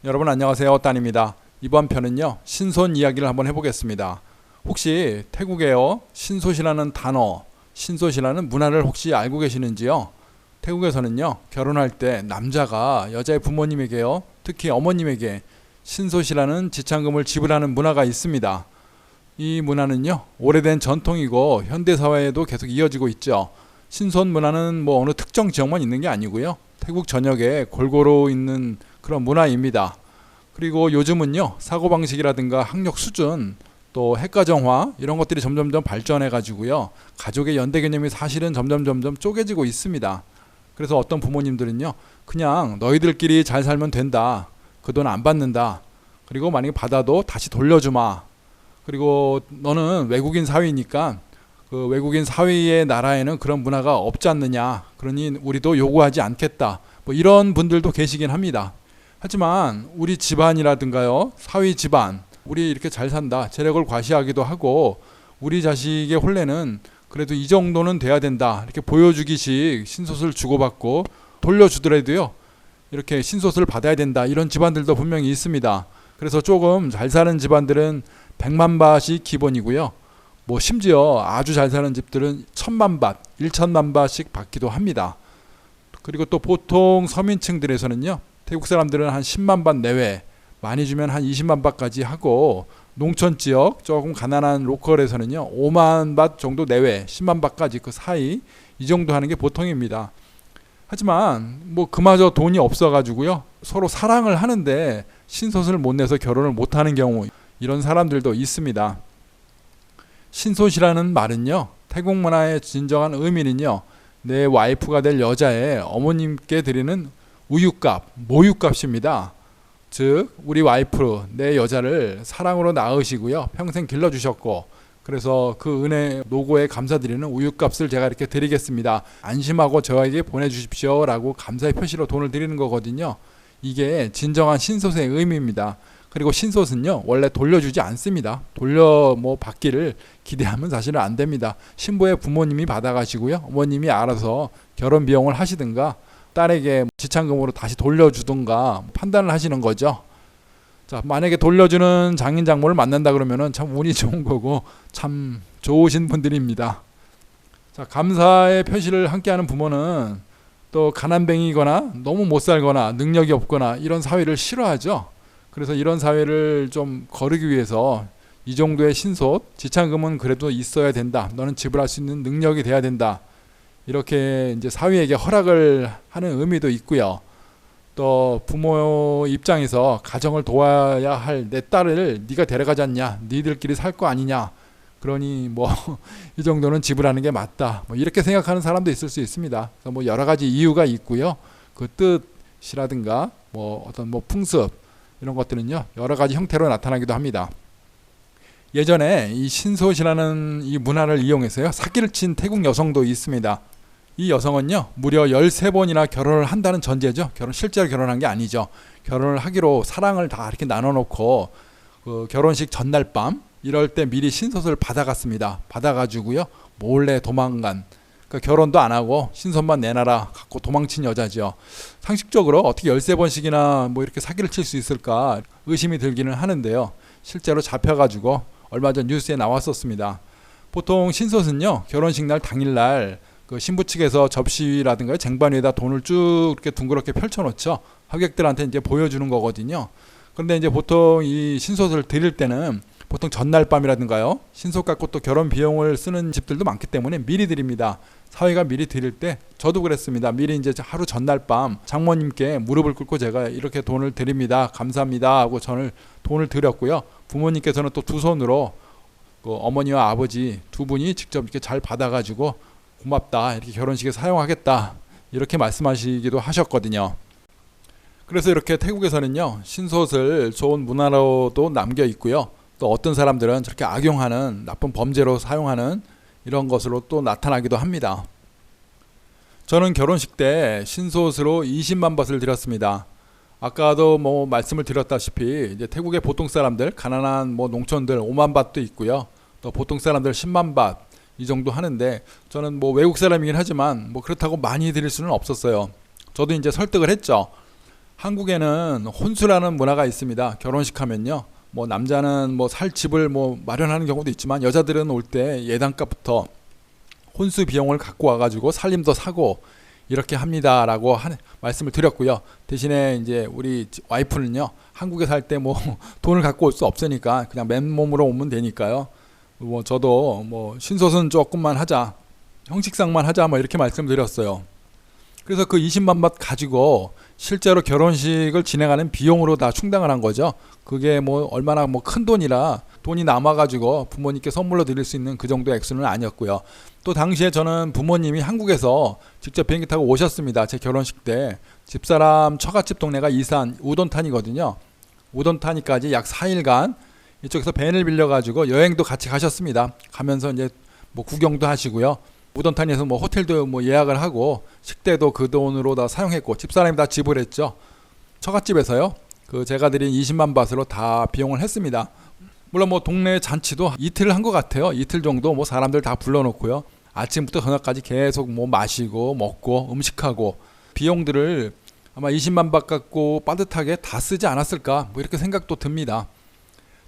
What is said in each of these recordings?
여러분 안녕하세요. 딴입니다. 이번 편은요 신손 이야기를 한번 해보겠습니다. 혹시 태국에요 신손이라는 단어, 신손이라는 문화를 혹시 알고 계시는지요? 태국에서는요 결혼할 때 남자가 여자의 부모님에게요, 특히 어머님에게 신손이라는 지참금을 지불하는 문화가 있습니다. 이 문화는요 오래된 전통이고 현대사회에도 계속 이어지고 있죠. 신손 문화는 뭐 어느 특정 지역만 있는 게 아니고요, 태국 전역에 골고루 있는 그런 문화입니다. 그리고 요즘은요 사고방식이라든가 학력 수준, 또 핵가정화 이런 것들이 점점점 발전해 가지고요 가족의 연대 개념이 사실은 점점점 쪼개지고 있습니다. 그래서 어떤 부모님들은요 그냥 너희들끼리 잘 살면 된다, 그 돈 안 받는다, 그리고 만약에 받아도 다시 돌려주마, 그리고 너는 외국인 사위니까 그 외국인 사회의 나라에는 그런 문화가 없지 않느냐, 그러니 우리도 요구하지 않겠다, 뭐 이런 분들도 계시긴 합니다. 하지만 우리 집안이라든가요 사위 집안, 우리 이렇게 잘 산다, 재력을 과시하기도 하고 우리 자식의 혼례는 그래도 이 정도는 돼야 된다, 이렇게 보여주기식 신솥을 주고받고 돌려주더라도요 이렇게 신솥을 받아야 된다, 이런 집안들도 분명히 있습니다. 그래서 조금 잘 사는 집안들은 100만 바트이 기본이고요, 뭐 심지어 아주 잘 사는 집들은 1000만 바트, 1000만 바트씩 받기도 합니다. 그리고 또 보통 서민층들에서는요 태국 사람들은 한 10만 바트 내외, 많이 주면 한 20만 바트까지 하고, 농촌 지역 조금 가난한 로컬에서는요 5만 바트 정도 내외, 10만 바트까지 그 사이, 이 정도 하는 게 보통입니다. 하지만 뭐 그마저 돈이 없어 가지고요 서로 사랑을 하는데 신솥을 못 내서 결혼을 못 하는 경우, 이런 사람들도 있습니다. 신솥이라는 말은요 태국 문화의 진정한 의미는요 내 와이프가 될 여자의 어머님께 드리는 우유값, 모유값입니다. 즉 우리 와이프, 내 여자를 사랑으로 낳으시고요 평생 길러주셨고, 그래서 그 은혜 노고에 감사드리는 우유값을 제가 이렇게 드리겠습니다, 안심하고 저에게 보내주십시오 라고 감사의 표시로 돈을 드리는 거거든요. 이게 진정한 신솥의 의미입니다. 그리고 신솥은요 원래 돌려주지 않습니다. 돌려 뭐 받기를 기대하면 사실은 안 됩니다. 신부의 부모님이 받아가시고요 어머님이 알아서 결혼 비용을 하시든가 딸에게 지참금으로 다시 돌려주든가 판단을 하시는 거죠. 자, 만약에 돌려주는 장인 장모를 만난다 그러면은 참 운이 좋은 거고 참 좋으신 분들입니다. 자, 감사의 표시를 함께하는 부모는 또 가난뱅이거나 너무 못 살거나 능력이 없거나 이런 사회를 싫어하죠. 그래서 이런 사회를 좀 거르기 위해서 이 정도의 신솥, 지참금은 그래도 있어야 된다, 너는 지불할 수 있는 능력이 돼야 된다, 이렇게 이제 사위에게 허락을 하는 의미도 있고요. 또 부모 입장에서 가정을 도와야 할 내 딸을 네가 데려가지 않냐, 니들끼리 살 거 아니냐, 그러니 뭐 이 정도는 지불하는 게 맞다, 뭐 이렇게 생각하는 사람도 있을 수 있습니다. 그래서 뭐 여러 가지 이유가 있고요. 그 뜻이라든가 뭐 어떤 뭐 풍습, 이런 것들은요 여러 가지 형태로 나타나기도 합니다. 예전에 이 신솥이라는 이 문화를 이용해서요 사기를 친 태국 여성도 있습니다. 이 여성은요 무려 13번이나 결혼을 한다는 전제죠. 실제로 결혼한 게 아니죠. 결혼을 하기로 사랑을 다 이렇게 나눠놓고 그 결혼식 전날 밤 이럴 때 미리 신솥을 받아갔습니다. 받아가지고요 몰래 도망간, 그러니까 결혼도 안 하고 신손만 내놔라 갖고 도망친 여자죠. 상식적으로 어떻게 13번씩이나 뭐 이렇게 사기를 칠 수 있을까 의심이 들기는 하는데요, 실제로 잡혀가지고 얼마 전 뉴스에 나왔었습니다. 보통 신솥은요 결혼식 날 당일날 그 신부 측에서 접시라든가 쟁반 위에다 돈을 쭉 이렇게 둥그렇게 펼쳐놓죠. 하객들한테 이제 보여주는 거거든요. 그런데 이제 보통 이 신솥을 드릴 때는 보통 전날 밤이라든가요 신속 갖고 또 결혼 비용을 쓰는 집들도 많기 때문에 미리 드립니다. 사회가 미리 드릴 때 저도 그랬습니다. 미리 이제 하루 전날 밤 장모님께 무릎을 꿇고 제가 이렇게 돈을 드립니다, 감사합니다 하고 저는 돈을 드렸고요. 부모님께서는 또 두 손으로 그 어머니와 아버지 두 분이 직접 이렇게 잘 받아가지고 고맙다, 이렇게 결혼식에 사용하겠다, 이렇게 말씀하시기도 하셨거든요. 그래서 이렇게 태국에서는요 신솥을 좋은 문화로도 남겨 있고요, 또 어떤 사람들은 저렇게 악용하는 나쁜 범죄로 사용하는 이런 것으로 또 나타나기도 합니다. 저는 결혼식 때 신솥으로 20만 바트를 드렸습니다. 아까도 뭐 말씀을 드렸다시피 이제 태국의 보통 사람들, 가난한 뭐 농촌들 5만 바트도 있고요, 또 보통 사람들 10만 바트 이 정도 하는데, 저는 뭐 외국 사람이긴 하지만 뭐 그렇다고 많이 드릴 수는 없었어요. 저도 이제 설득을 했죠. 한국에는 혼수라는 문화가 있습니다. 결혼식 하면요. 뭐 남자는 뭐 살 집을 뭐 마련하는 경우도 있지만 여자들은 올 때 예단값부터 혼수 비용을 갖고 와가지고 살림도 사고 이렇게 합니다라고 말씀을 드렸고요. 대신에 이제 우리 와이프는요, 한국에 살 때 뭐 돈을 갖고 올 수 없으니까 그냥 맨몸으로 오면 되니까요. 뭐 저도 뭐 신솥은 조금만 하자, 형식상만 하자, 뭐 이렇게 말씀드렸어요. 그래서 그 20만 밭 가지고 실제로 결혼식을 진행하는 비용으로 다 충당을 한 거죠. 그게 뭐 얼마나 뭐 큰 돈이라 돈이 남아가지고 부모님께 선물로 드릴 수 있는 그 정도 액수는 아니었고요. 또 당시에 저는 부모님이 한국에서 직접 비행기 타고 오셨습니다. 제 결혼식 때. 집사람 처갓집 동네가 이산 우돈탄이거든요. 우돈탄이까지 약 4일간 이쪽에서 밴을 빌려가지고 여행도 같이 가셨습니다. 가면서 이제 뭐 구경도 하시고요. 우돈탄에서 뭐 호텔도 뭐 예약을 하고 식대도 그 돈으로 다 사용했고 집사람이 다 지불했죠. 처갓집에서요. 그 제가 드린 20만 밭으로 다 비용을 했습니다. 물론 뭐 동네 잔치도 이틀 한 것 같아요. 이틀 정도 뭐 사람들 다 불러놓고요. 아침부터 저녁까지 계속 뭐 마시고 먹고 음식하고 비용들을 아마 20만 밭 갖고 빠듯하게 다 쓰지 않았을까 뭐 이렇게 생각도 듭니다.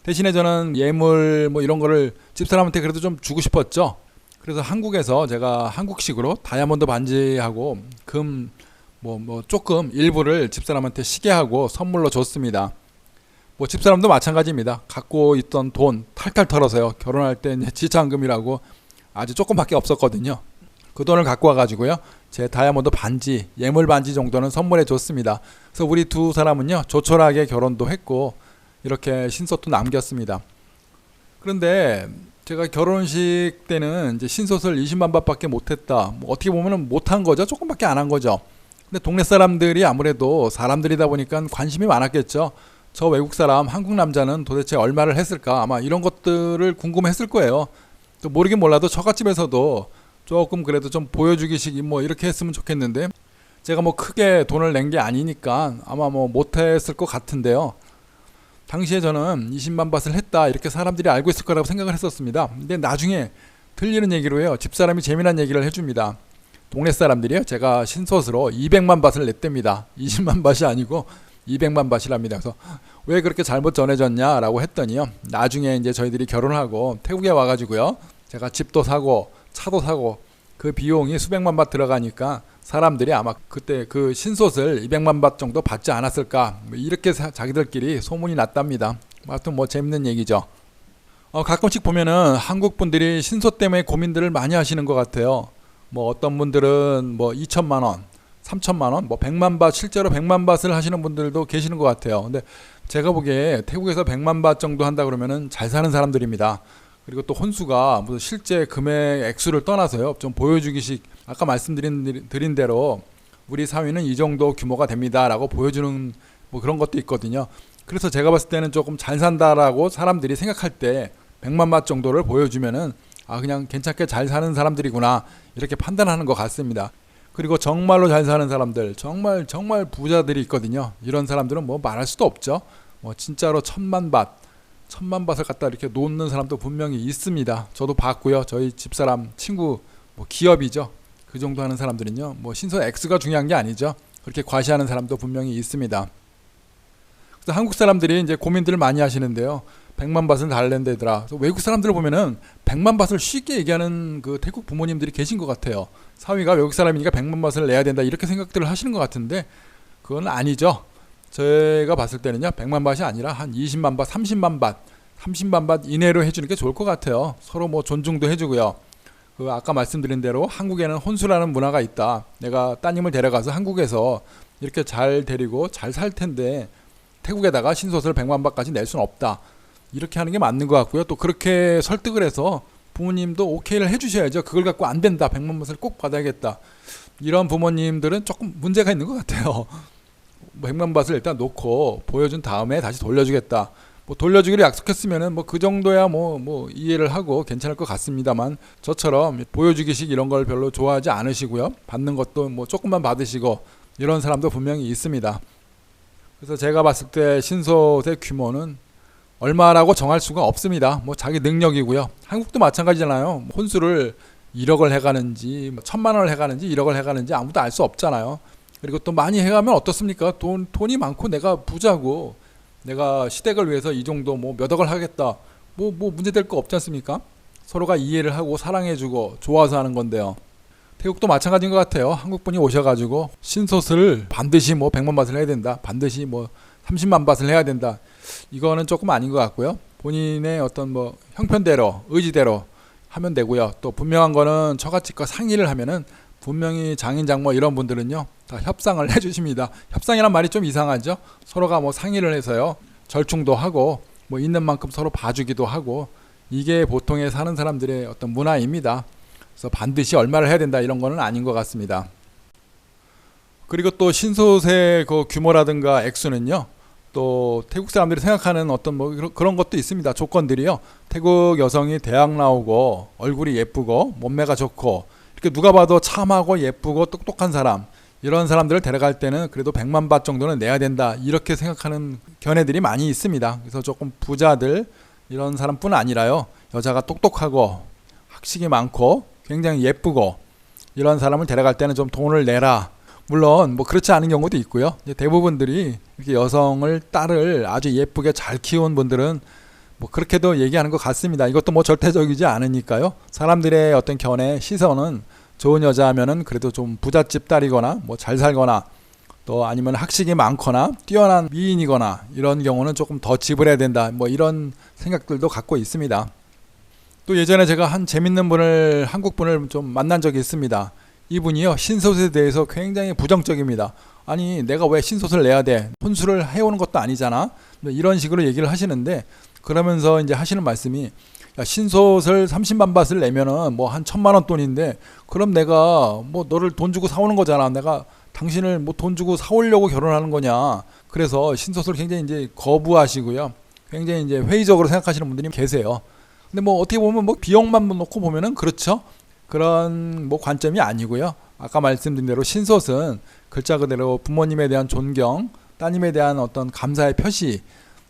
대신에 저는 예물 뭐 이런 거를 집사람한테 그래도 좀 주고 싶었죠. 그래서 한국에서 제가 한국식으로 다이아몬드 반지하고 금 뭐 조금 일부를 집사람한테 시계하고 선물로 줬습니다. 뭐 집사람도 마찬가지입니다. 갖고 있던 돈 탈탈 털어서요. 결혼할 때 지참금이라고 아주 조금밖에 없었거든요. 그 돈을 갖고 와가지고요. 제 다이아몬드 반지, 예물 반지 정도는 선물해 줬습니다. 그래서 우리 두 사람은요. 조촐하게 결혼도 했고 이렇게 신솥도 남겼습니다. 그런데 제가 결혼식 때는 이제 신솥을 20만 밭밖에 못했다. 뭐 어떻게 보면 못한 거죠. 조금밖에 안 한 거죠. 근데 동네 사람들이 아무래도 사람들이다 보니까 관심이 많았겠죠. 저 외국 사람, 한국 남자는 도대체 얼마를 했을까? 아마 이런 것들을 궁금했을 거예요. 또 모르긴 몰라도 처갓집에서도 조금 그래도 좀 보여주기식 뭐 이렇게 했으면 좋겠는데 제가 뭐 크게 돈을 낸 게 아니니까 아마 뭐 못했을 것 같은데요. 당시에 저는 20만 밭을 했다 이렇게 사람들이 알고 있을 거라고 생각을 했었습니다. 근데 나중에 들리는 얘기로 해요. 집사람이 재미난 얘기를 해줍니다. 동네 사람들이요. 제가 신솥으로 200만 밭을 냈답니다. 20만 밭이 아니고 200만 밭이랍니다. 그래서 왜 그렇게 잘못 전해졌냐라고 했더니요. 나중에 이제 저희들이 결혼하고 태국에 와가지고요. 제가 집도 사고 차도 사고 그 비용이 수백만 밭 들어가니까 사람들이 아마 그때 그 신솥을 200만 밭 정도 받지 않았을까 이렇게 자기들끼리 소문이 났답니다. 하여튼 뭐 재밌는 얘기죠. 가끔씩 보면은 한국 분들이 신솥 때문에 고민들을 많이 하시는 것 같아요. 뭐 어떤 분들은 뭐 2천만 원 3천만 원, 뭐 100만 밭, 실제로 100만 밭을 하시는 분들도 계시는 것 같아요. 근데 제가 보기에 태국에서 100만 밭 정도 한다 그러면은 잘 사는 사람들입니다. 그리고 또 혼수가 무슨 실제 금액 액수를 떠나서요. 좀 보여주기식, 아까 말씀드린 대로 우리 사위는 이 정도 규모가 됩니다라고 보여주는 뭐 그런 것도 있거든요. 그래서 제가 봤을 때는 조금 잘 산다라고 사람들이 생각할 때 100만 밭 정도를 보여주면은 그냥 괜찮게 잘 사는 사람들이구나 이렇게 판단하는 것 같습니다. 그리고 정말로 잘 사는 사람들, 정말 부자들이 있거든요. 이런 사람들은 뭐 말할 수도 없죠. 뭐 진짜로 1000만 밭을 갖다 이렇게 놓는 사람도 분명히 있습니다. 저도 봤고요. 저희 집사람 친구 뭐 기업이죠. 그 정도 하는 사람들은요. 뭐 신선 X가 중요한 게 아니죠. 그렇게 과시하는 사람도 분명히 있습니다. 그래서 한국 사람들이 이제 고민들을 많이 하시는데요. 100만 밭을 달랜다더라. 외국 사람들을 보면은 100만 밭을 쉽게 얘기하는 그 태국 부모님들이 계신 것 같아요. 사위가 외국 사람이니까 100만 밭을 내야 된다 이렇게 생각들을 하시는 것 같은데 그건 아니죠. 제가 봤을 때는요. 100만 밭이 아니라 한 20만 밭, 30만 밭 이내로 해주는 게 좋을 것 같아요. 서로 뭐 존중도 해주고요. 그 아까 말씀드린 대로 한국에는 혼수라는 문화가 있다. 내가 따님을 데려가서 한국에서 이렇게 잘 데리고 잘 살 텐데 태국에다가 신솥을 100만 밭까지 낼 수는 없다. 이렇게 하는 게 맞는 것 같고요. 또 그렇게 설득을 해서 부모님도 오케이를 해주셔야죠. 그걸 갖고 안 된다. 100만 밭을 꼭 받아야겠다. 이런 부모님들은 조금 문제가 있는 것 같아요. 100만 밭을 일단 놓고 보여준 다음에 다시 돌려주겠다. 뭐 돌려주기로 약속했으면은 뭐 그 정도야 뭐 이해를 하고 괜찮을 것 같습니다만 저처럼 보여주기식 이런 걸 별로 좋아하지 않으시고요. 받는 것도 뭐 조금만 받으시고 이런 사람도 분명히 있습니다. 그래서 제가 봤을 때 신솥의 규모는 얼마라고 정할 수가 없습니다. 뭐 자기 능력이고요. 한국도 마찬가지잖아요. 혼수를 1억을 해가는지 1000만 원을 해가는지 1억을 해가는지 아무도 알 수 없잖아요. 그리고 또 많이 해가면 어떻습니까? 돈이 많고 내가 부자고 내가 시댁을 위해서 이 정도 뭐 몇 억을 하겠다. 뭐 문제될 거 없지 않습니까? 서로가 이해를 하고 사랑해주고 좋아서 하는 건데요. 태국도 마찬가지인 것 같아요. 한국분이 오셔가지고 신솥을 반드시 뭐 100만 밭을 해야 된다. 반드시 뭐 30만 밭을 해야 된다. 이거는 조금 아닌 것 같고요. 본인의 어떤 뭐 형편대로 의지대로 하면 되고요. 또 분명한 거는 처갓집과 상의를 하면은 분명히 장인 장모 이런 분들은요 다 협상을 해주십니다. 협상이란 말이 좀 이상하죠. 서로가 뭐 상의를 해서요 절충도 하고 뭐 있는 만큼 서로 봐주기도 하고 이게 보통의 사는 사람들의 어떤 문화입니다. 그래서 반드시 얼마를 해야 된다 이런 거는 아닌 것 같습니다. 그리고 또 신솥의 그 규모라든가 액수는요 또 태국 사람들이 생각하는 어떤 뭐 그런 것도 있습니다. 조건들이요. 태국 여성이 대학 나오고 얼굴이 예쁘고 몸매가 좋고 이렇게 누가 봐도 참하고 예쁘고 똑똑한 사람 이런 사람들을 데려갈 때는 그래도 100만 밭 정도는 내야 된다 이렇게 생각하는 견해들이 많이 있습니다. 그래서 조금 부자들 이런 사람뿐 아니라요 여자가 똑똑하고 학식이 많고 굉장히 예쁘고 이런 사람을 데려갈 때는 좀 돈을 내라. 물론 뭐 그렇지 않은 경우도 있고요. 대부분들이 이렇게 여성을 딸을 아주 예쁘게 잘 키운 분들은 뭐 그렇게도 얘기하는 것 같습니다. 이것도 뭐 절대적이지 않으니까요. 사람들의 어떤 견해 시선은 좋은 여자하면은 그래도 좀 부잣집 딸이거나 뭐 잘 살거나 또 아니면 학식이 많거나 뛰어난 미인이거나 이런 경우는 조금 더 지불해야 된다. 뭐 이런 생각들도 갖고 있습니다. 또 예전에 제가 한 재밌는 분을 한국 분을 좀 만난 적이 있습니다. 이분이요 신솥에 대해서 굉장히 부정적입니다. 아니 내가 왜 신솥을 내야 돼? 혼수를 해오는 것도 아니잖아. 이런 식으로 얘기를 하시는데 그러면서 이제 하시는 말씀이 야, 신솥을 30만 밭을 내면은 뭐 한 1,000만 원 돈인데 그럼 내가 뭐 너를 돈 주고 사오는 거잖아. 내가 당신을 뭐 돈 주고 사오려고 결혼하는 거냐. 그래서 신솥을 굉장히 이제 거부하시고요. 굉장히 이제 회의적으로 생각하시는 분들이 계세요. 근데 뭐 어떻게 보면 뭐 비용만 놓고 보면은 그렇죠. 그런 뭐 관점이 아니고요. 아까 말씀드린 대로 신솥은 글자 그대로 부모님에 대한 존경, 따님에 대한 어떤 감사의 표시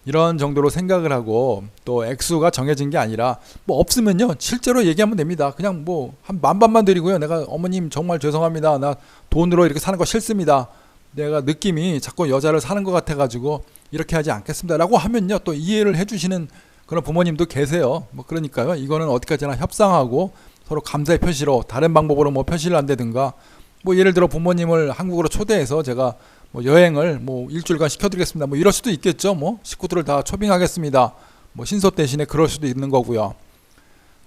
이런 정도로 생각을 하고 또 액수가 정해진 게 아니라 뭐 없으면요 실제로 얘기하면 됩니다. 그냥 뭐 한 10,000바트만 드리고요. 내가 어머님 정말 죄송합니다. 나 돈으로 이렇게 사는 거 싫습니다. 내가 느낌이 자꾸 여자를 사는 것 같아가지고 이렇게 하지 않겠습니다. 라고 하면요 또 이해를 해주시는 그런 부모님도 계세요. 뭐 그러니까요 이거는 어디까지나 협상하고 서로 감사의 표시로 다른 방법으로 뭐 표시를 한다든가 뭐 예를 들어 부모님을 한국으로 초대해서 제가 뭐 여행을 뭐 일주일간 시켜드리겠습니다. 뭐 이럴 수도 있겠죠. 뭐 식구들을 다 초빙하겠습니다. 뭐 신솥 대신에 그럴 수도 있는 거고요.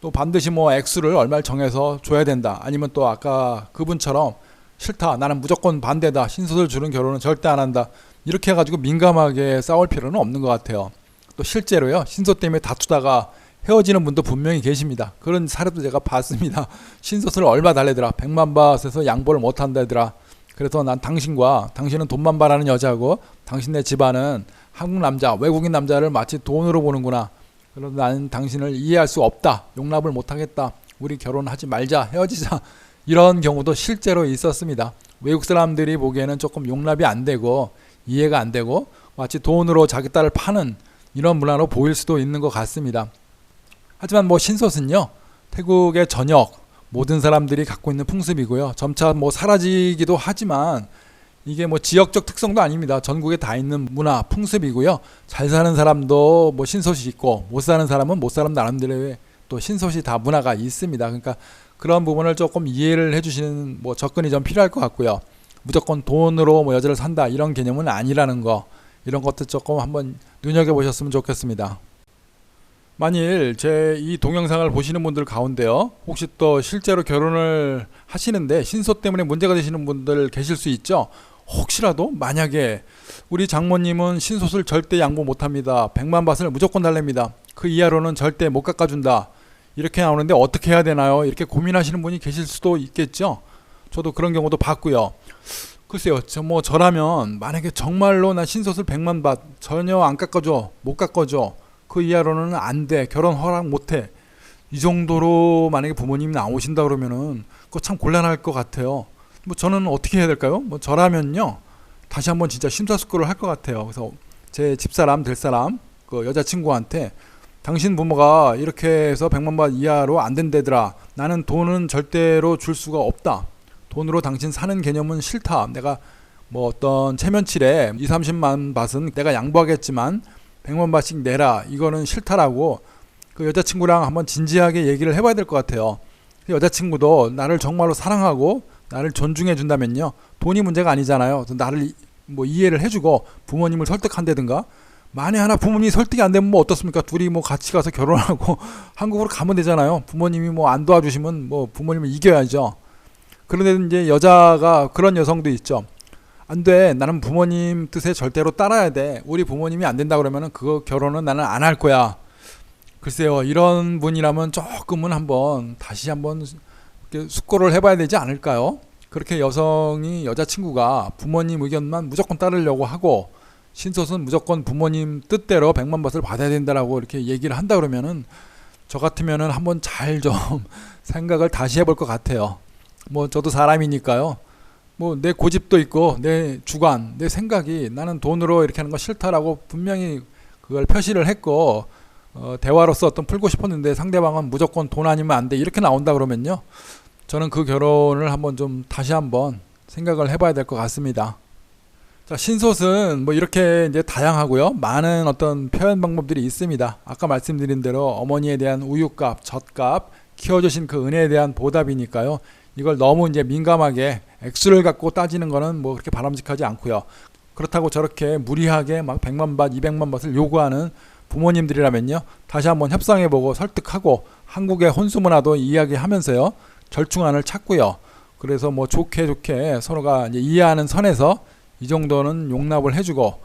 또 반드시 뭐 액수를 얼마를 정해서 줘야 된다. 아니면 또 아까 그분처럼 싫다. 나는 무조건 반대다. 신솥을 주는 결혼은 절대 안 한다. 이렇게 해가지고 민감하게 싸울 필요는 없는 것 같아요. 또 실제로요 신솥 때문에 다투다가 헤어지는 분도 분명히 계십니다. 그런 사례도 제가 봤습니다. 신솥을 얼마 달래더라. 100만 밭에서 양보를 못한다더라. 그래서 난 당신은 돈만 바라는 여자고 당신네 집안은 한국 남자, 외국인 남자를 마치 돈으로 보는구나. 그래서 나는 당신을 이해할 수 없다. 용납을 못하겠다. 우리 결혼하지 말자. 헤어지자. 이런 경우도 실제로 있었습니다. 외국 사람들이 보기에는 조금 용납이 안 되고 이해가 안 되고 마치 돈으로 자기 딸을 파는 이런 문화로 보일 수도 있는 것 같습니다. 하지만 뭐 신솥은요 태국의 전역 모든 사람들이 갖고 있는 풍습이고요. 점차 뭐 사라지기도 하지만 이게 뭐 지역적 특성도 아닙니다. 전국에 다 있는 문화 풍습이고요. 잘 사는 사람도 뭐 신솥이 있고 못 사는 사람은 못 사는 나름대로의 또 신솥이 다 문화가 있습니다. 그러니까 그런 부분을 조금 이해를 해주시는 뭐 접근이 좀 필요할 것 같고요. 무조건 돈으로 뭐 여자를 산다 이런 개념은 아니라는 거 이런 것도 조금 한번 눈여겨보셨으면 좋겠습니다. 만일 제 이 동영상을 보시는 분들 가운데요 혹시 또 실제로 결혼을 하시는데 신솥 때문에 문제가 되시는 분들 계실 수 있죠. 혹시라도 만약에 우리 장모님은 신솥을 절대 양보 못합니다. 100만 밭을 무조건 달랍니다. 그 이하로는 절대 못 깎아준다. 이렇게 나오는데 어떻게 해야 되나요? 이렇게 고민하시는 분이 계실 수도 있겠죠. 저도 그런 경우도 봤고요. 글쎄요, 저라면 만약에 정말로 나 신솥을 100만 밭 전혀 안 깎아줘, 못 깎아줘. 그 이하로는 안 돼. 결혼 허락 못 해. 이 정도로 만약에 부모님이 나오신다 그러면은 그거 참 곤란할 것 같아요. 뭐 저는 어떻게 해야 될까요? 뭐 저라면요. 다시 한번 진짜 심사숙고를 할 것 같아요. 그래서 제 집사람 될 사람 그 여자친구한테 당신 부모가 이렇게 해서 100만 바 이하로 안 된다더라. 나는 돈은 절대로 줄 수가 없다. 돈으로 당신 사는 개념은 싫다. 내가 뭐 어떤 체면칠에 2, 30만 밭은 내가 양보하겠지만 100만 밭씩 내라, 이거는 싫다라고 그 여자친구랑 한번 진지하게 얘기를 해봐야 될 것 같아요. 여자친구도 나를 정말로 사랑하고 나를 존중해 준다면요, 돈이 문제가 아니잖아요. 나를 뭐 이해를 해주고 부모님을 설득한다든가, 만에 하나 부모님이 설득이 안 되면 뭐 어떻습니까? 둘이 뭐 같이 가서 결혼하고 한국으로 가면 되잖아요. 부모님이 뭐 안 도와주시면 뭐 부모님을 이겨야죠. 그런데 이제 여자가, 그런 여성도 있죠. 안 돼, 나는 부모님 뜻에 절대로 따라야 돼, 우리 부모님이 안 된다 그러면은 그거 결혼은 나는 안 할 거야. 글쎄요, 이런 분이라면 조금은 한번 다시 한번 숙고를 해봐야 되지 않을까요? 그렇게 여성이, 여자친구가 부모님 의견만 무조건 따르려고 하고 신솥은 무조건 부모님 뜻대로 100만 밭을 받아야 된다라고 이렇게 얘기를 한다 그러면은, 저 같으면은 한번 잘 좀 생각을 다시 해볼 것 같아요. 뭐 저도 사람이니까요. 뭐 내 고집도 있고 내 주관, 내 생각이, 나는 돈으로 이렇게 하는 거 싫다라고 분명히 그걸 표시를 했고 대화로서 어떤 풀고 싶었는데 상대방은 무조건 돈 아니면 안 돼, 이렇게 나온다 그러면요, 저는 그 결혼을 한번 좀 다시 한번 생각을 해봐야 될 것 같습니다. 자, 신솥은 뭐 이렇게 이제 다양하고요, 많은 어떤 표현 방법들이 있습니다. 아까 말씀드린 대로 어머니에 대한 우유값, 젖값, 키워주신 그 은혜에 대한 보답이니까요. 이걸 너무 이제 민감하게 액수를 갖고 따지는 거는 뭐 그렇게 바람직하지 않고요. 그렇다고 저렇게 무리하게 막 100만 밭, 200만 밭을 요구하는 부모님들이라면요, 다시 한번 협상해보고 설득하고 한국의 혼수 문화도 이야기하면서요, 절충안을 찾고요. 그래서 뭐 좋게 서로가 이제 이해하는 선에서 이 정도는 용납을 해주고,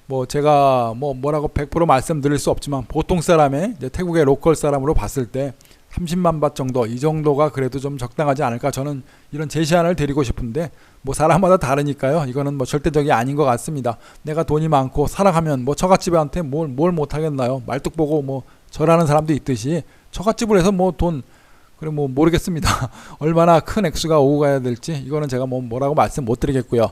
뭐 제가 뭐라고 100% 말씀드릴 수 없지만 보통 사람의, 이제 태국의 로컬 사람으로 봤을 때 30만 밭 정도, 이 정도가 그래도 좀 적당하지 않을까, 저는 이런 제시안을 드리고 싶은데, 뭐 사람마다 다르니까요, 이거는 뭐 절대적이 아닌 것 같습니다. 내가 돈이 많고 사랑하면 뭐 처갓집한테 뭘 못하겠나요? 말뚝 보고 뭐 절하는 사람도 있듯이 처갓집을 해서 뭐 돈, 그래 뭐 모르겠습니다. 얼마나 큰 액수가 오고 가야 될지 이거는 제가 뭐라고 말씀 못 드리겠고요.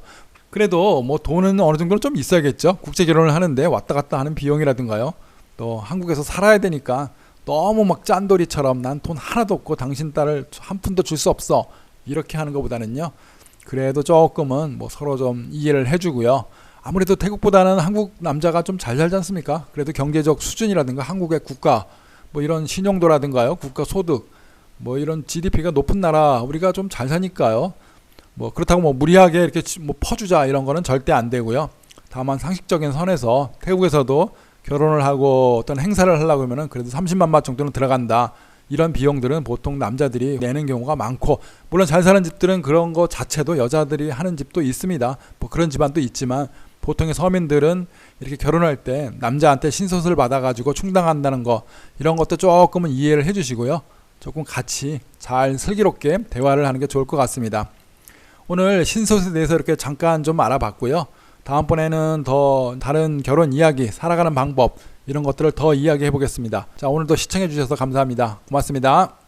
그래도 뭐 돈은 어느 정도는 좀 있어야겠죠. 국제 결혼을 하는데 왔다 갔다 하는 비용이라든가요, 또 한국에서 살아야 되니까 너무 막 짠돌이처럼 난 돈 하나도 없고 당신 딸을 한 푼도 줄 수 없어, 이렇게 하는 것보다는요, 그래도 조금은 뭐 서로 좀 이해를 해주고요. 아무래도 태국보다는 한국 남자가 좀 잘 살지 않습니까? 그래도 경제적 수준이라든가 한국의 국가 뭐 이런 신용도라든가요, 국가 소득, 뭐 이런 GDP가 높은 나라, 우리가 좀 잘 사니까요. 뭐 그렇다고 뭐 무리하게 이렇게 뭐 퍼주자 이런 거는 절대 안 되고요. 다만 상식적인 선에서 태국에서도 결혼을 하고 어떤 행사를 하려고 하면은 그래도 30만 바 정도는 들어간다, 이런 비용들은 보통 남자들이 내는 경우가 많고, 물론 잘 사는 집들은 그런 거 자체도 여자들이 하는 집도 있습니다. 뭐 그런 집안도 있지만 보통의 서민들은 이렇게 결혼할 때 남자한테 신솥을 받아가지고 충당한다는 거, 이런 것도 조금은 이해를 해주시고요, 조금 같이 잘 슬기롭게 대화를 하는 게 좋을 것 같습니다. 오늘 신솥에 대해서 이렇게 잠깐 좀 알아봤고요. 다음번에는 더 다른 결혼 이야기, 살아가는 방법, 이런 것들을 더 이야기해 보겠습니다. 자, 오늘도 시청해 주셔서 감사합니다. 고맙습니다.